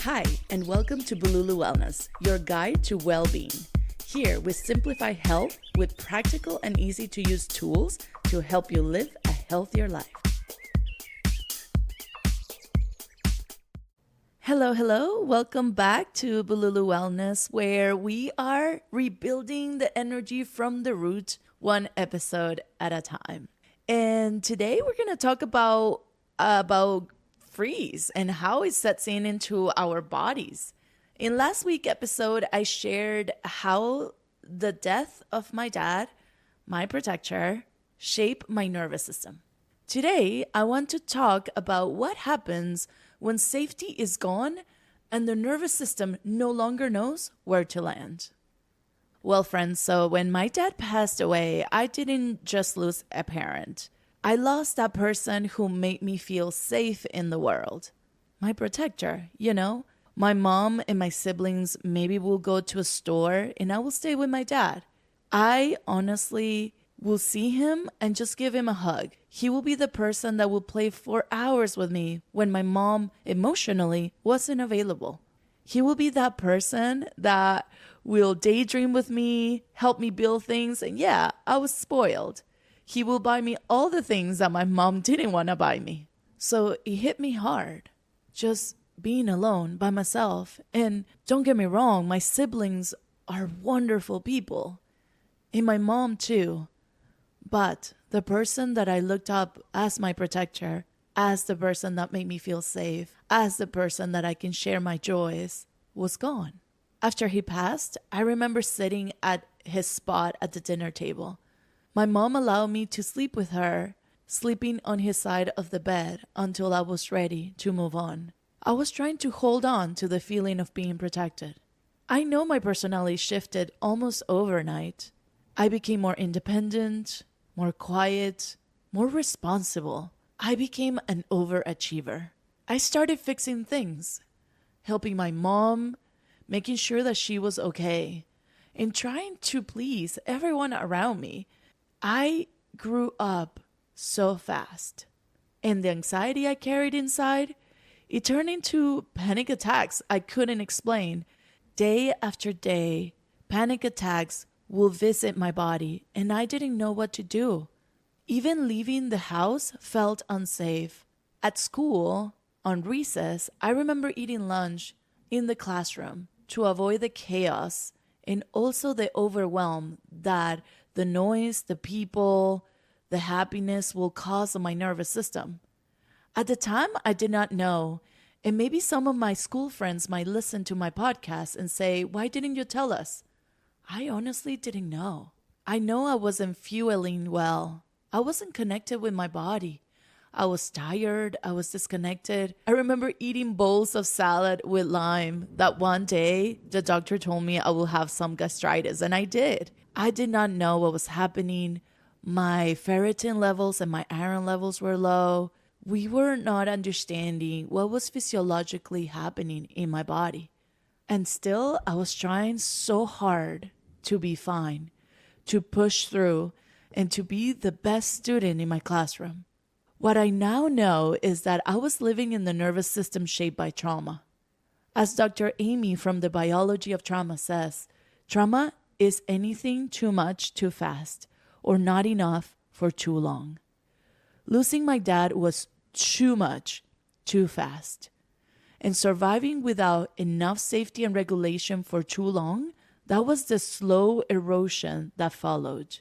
Hi, and welcome to Bululu Wellness, your guide to well-being. Here, we simplify health with practical and easy-to-use tools to help you live a healthier life. Hello. Welcome back to Bululu Wellness, where we are rebuilding the energy from the root, one episode at a time. And today we're going to talk about freeze and how it sets into our bodies. In last week's episode, I shared how the death of my dad, my protector, shaped my nervous system. Today, I want to talk about what happens when safety is gone and the nervous system no longer knows where to land. Well, friends, so when my dad passed away, I didn't just lose a parent. I lost that person who made me feel safe in the world. My protector, My mom and my siblings maybe will go to a store and I will stay with my dad. I honestly will see him and just give him a hug. He will be the person that will play for hours with me when my mom emotionally wasn't available. He will be that person that will daydream with me, help me build things, and yeah, I was spoiled. He will buy me all the things that my mom didn't want to buy me. So it hit me hard, just being alone by myself. And don't get me wrong, my siblings are wonderful people. And my mom too. But the person that I looked up as my protector, as the person that made me feel safe, as the person that I can share my joys, was gone. After he passed, I remember sitting at his spot at the dinner table. My mom allowed me to sleep with her, sleeping on his side of the bed until I was ready to move on. I was trying to hold on to the feeling of being protected. I know my personality shifted almost overnight. I became more independent, more quiet, more responsible. I became an overachiever. I started fixing things, helping my mom, making sure that she was okay, and trying to please everyone around me. I grew up so fast, and the anxiety I carried inside, it turned into panic attacks I couldn't explain. Day after day, panic attacks will visit my body, and I didn't know what to do. Even leaving the house felt unsafe. At school, on recess, I remember eating lunch in the classroom to avoid the chaos and also the overwhelm that the noise, the people, the happiness will cause on my nervous system. At the time, I did not know, and maybe some of my school friends might listen to my podcast and say, "Why didn't you tell us?" I honestly didn't know. I know I wasn't fueling well. I wasn't connected with my body. I was tired. I was disconnected. I remember eating bowls of salad with lime that one day the doctor told me I will have some gastritis, and I did. I did not know what was happening. My ferritin levels and my iron levels were low. We were not understanding what was physiologically happening in my body. And still, I was trying so hard to be fine, to push through, and to be the best student in my classroom. What I now know is that I was living in the nervous system shaped by trauma. As Dr. Amy from the Biology of Trauma says, trauma is anything too much too fast or not enough for too long. Losing my dad was too much too fast. And surviving without enough safety and regulation for too long, that was the slow erosion that followed.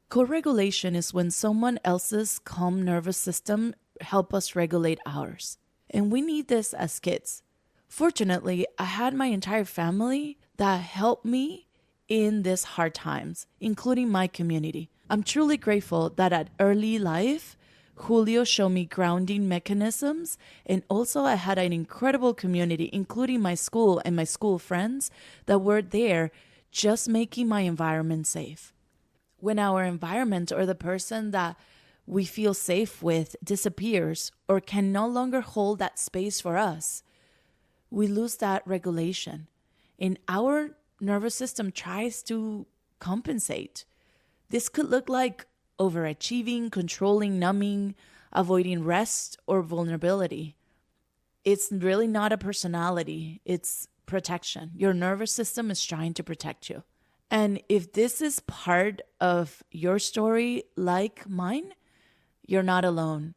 Co-regulation is when someone else's calm nervous system helps us regulate ours. And we need this as kids. Fortunately, I had my entire family that helped me in these hard times, including my community. I'm truly grateful that at early life, Julio showed me grounding mechanisms, and also I had an incredible community, including my school and my school friends that were there just making my environment safe. When our environment or the person that we feel safe with disappears or can no longer hold that space for us, we lose that regulation. And our nervous system tries to compensate. This could look like overachieving, controlling, numbing, avoiding rest or vulnerability. It's really not a personality, it's protection. Your nervous system is trying to protect you. And if this is part of your story like mine, you're not alone.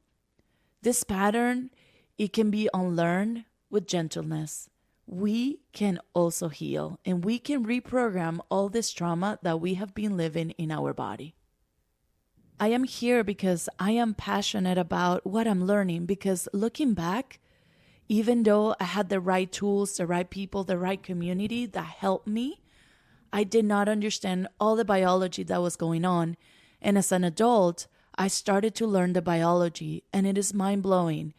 This pattern, it can be unlearned with gentleness. We can also heal and we can reprogram all this trauma that we have been living in our body. I am here because I am passionate about what I'm learning, because looking back, even though I had the right tools, the right people, the right community that helped me, I did not understand all the biology that was going on. And as an adult, I started to learn the biology, and it is mind-blowing.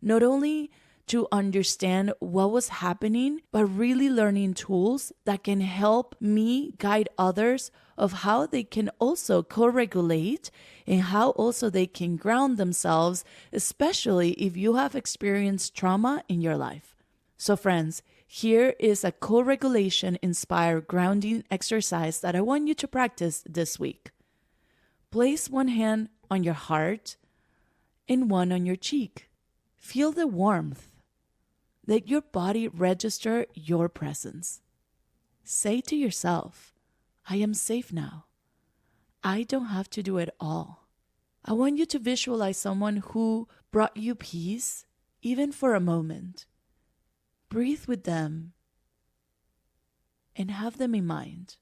Not only to understand what was happening, but really learning tools that can help me guide others of how they can also co-regulate and how also they can ground themselves, especially if you have experienced trauma in your life. So friends, here is a co-regulation inspired grounding exercise that I want you to practice this week. Place one hand on your heart and one on your cheek. Feel the warmth. Let your body register your presence. Say to yourself, I am safe now. I don't have to do it all. I want you to visualize someone who brought you peace, even for a moment. Breathe with them and have them in mind.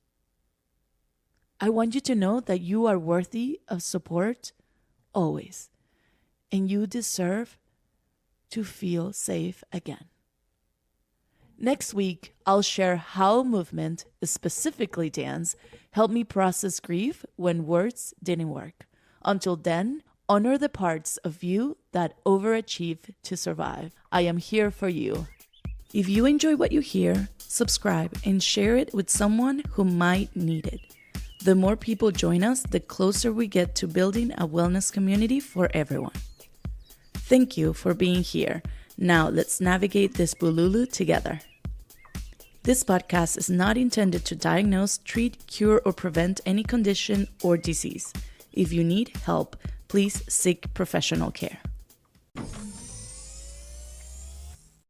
I want you to know that you are worthy of support always, and you deserve to feel safe again. Next week, I'll share how movement, specifically dance, helped me process grief when words didn't work. Until then, honor the parts of you that overachieve to survive. I am here for you. If you enjoy what you hear, subscribe and share it with someone who might need it. The more people join us, the closer we get to building a wellness community for everyone. Thank you for being here. Now let's navigate this bululu together. This podcast is not intended to diagnose, treat, cure, or prevent any condition or disease. If you need help, please seek professional care.